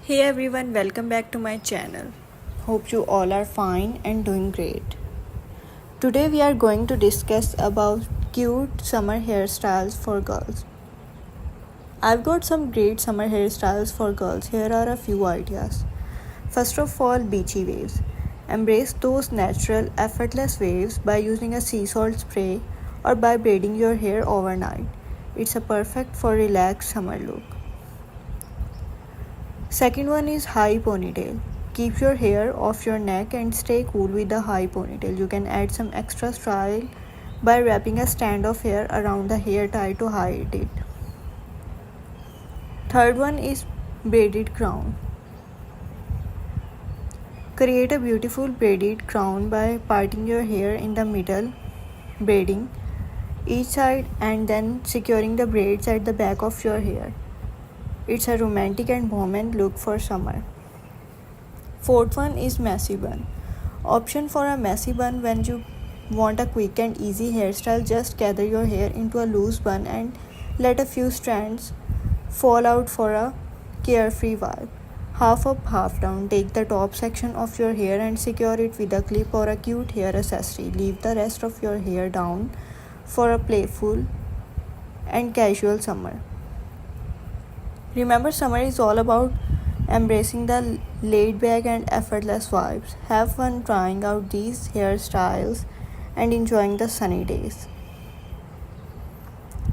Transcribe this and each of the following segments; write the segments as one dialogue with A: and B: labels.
A: Hey everyone, welcome back to my channel. Hope you all are fine and doing great. Today we are going to discuss about cute summer hairstyles for girls. I've got some great summer hairstyles for girls. Here are a few ideas. First of all, beachy waves. Embrace those natural, effortless waves by using a sea salt spray or by braiding your hair overnight. It's a perfect for relaxed summer look. Second one is high ponytail. Keep your hair off your neck and stay cool with the high ponytail. You can add some extra style by wrapping a strand of hair around the hair tie to hide it. Third one is braided crown. Create a beautiful braided crown by parting your hair in the middle, braiding each side and then securing the braids at the back of your hair. It's a romantic and moment look for summer. Fourth one is messy bun. Option for a messy bun. When you want a quick and easy hairstyle, just gather your hair into a loose bun and let a few strands fall out for a carefree vibe. Half up, half down. Take the top section of your hair and secure it with a clip or a cute hair accessory. Leave the rest of your hair down for a playful and casual summer. Remember, summer is all about embracing the laid back and effortless vibes. Have fun trying out these hairstyles and enjoying the sunny days.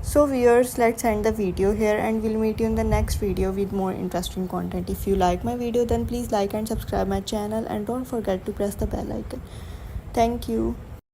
A: So viewers, let's end the video here and we'll meet you in the next video with more interesting content. If you like my video, then please like and subscribe my channel and don't forget to press the bell icon. Thank you.